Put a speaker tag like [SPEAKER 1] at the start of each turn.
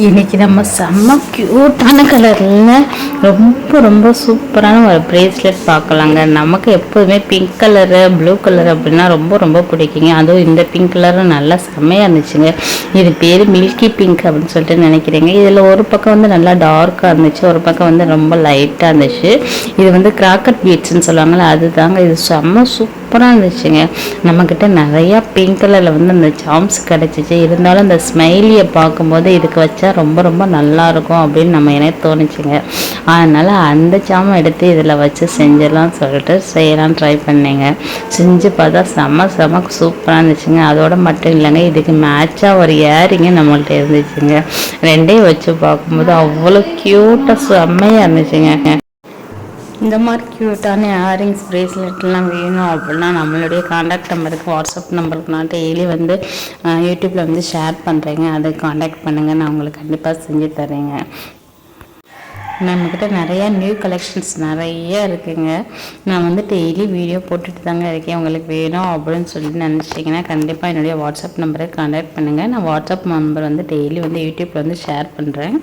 [SPEAKER 1] இன்றைக்கி நம்ம செம்ம க்யூட்டான கலரில் ரொம்ப ரொம்ப சூப்பரான ஒரு ப்ரேஸ்லெட் பார்க்கலாங்க. நமக்கு எப்போதுமே பிங்க் கலரு ப்ளூ கலர் அப்படின்னா ரொம்ப ரொம்ப பிடிக்குங்க. அதுவும் இந்த பிங்க் கலரும் நல்லா செம்மையாக இருந்துச்சுங்க. இது பேர் மில்கி பிங்க் அப்படின்னு சொல்லிட்டு நினைக்கிறேங்க. இதில் ஒரு பக்கம் வந்து நல்லா டார்க்காக இருந்துச்சு, ஒரு பக்கம் வந்து ரொம்ப லைட்டாக இருந்துச்சு. இது வந்து கிராக்கட் பீட்ஸ்ன்னு சொல்லுவாங்களே அதுதாங்க. இது செம்ம சூப்பராக இருந்துச்சுங்க. நம்மக்கிட்ட நிறையா பிங்க் கலரில் வந்து அந்த சாம்ஸ் கிடச்சிச்சு. இருந்தாலும் அந்த ஸ்மைலியை பார்க்கும்போது இதுக்கு வச்சா ரொம்ப ரொம்ப நல்லாயிருக்கும் அப்படின்னு நம்ம எனக்கு தோணுச்சுங்க. அதனால் அந்த சாமம் எடுத்து இதில் வச்சு செஞ்சிடலாம் சொல்லிட்டு செய்யலாம் ட்ரை பண்ணேங்க. செஞ்சு பார்த்தா செம்ம சூப்பராக இருந்துச்சுங்க. அதோட மட்டும் இல்லைங்க, இதுக்கு மேட்சாக ஒரு இயரிங்கு நம்மள்ட்ட இருந்துச்சுங்க. ரெண்டையும் வச்சு பார்க்கும்போது அவ்வளோ க்யூட்டாக செம்மையாக இருந்துச்சுங்க. இந்த மாதிரி க்யூட்டான இயரிங்ஸ் ப்ரேஸ்லெட்லாம் வேணும் அப்படின்னா நம்மளுடைய காண்டாக்ட் நம்பருக்கு வாட்ஸ்அப் நம்பருக்கு நான் டெய்லி வந்து யூடியூப்பில் வந்து ஷேர் பண்ணுறேங்க. அதை காண்டாக்ட் பண்ணுங்கள், நான் உங்களுக்கு கண்டிப்பாக செஞ்சு தரேங்க. நம்மக்கிட்ட நிறையா நியூ கலெக்ஷன்ஸ் நிறைய இருக்குங்க. நான் வந்து டெய்லி வீடியோ போட்டுட்டு தாங்க இருக்கேன். உங்களுக்கு வேணும் அப்படின்னு சொல்லிட்டு நினச்சிட்டிங்கன்னா கண்டிப்பாக என்னுடைய வாட்ஸ்அப் நம்பருக்கு காண்டாக்ட் பண்ணுங்கள். நான் வாட்ஸ்அப் நம்பர் வந்து டெய்லி வந்து யூடியூப்பில் வந்து ஷேர் பண்ணுறேன்.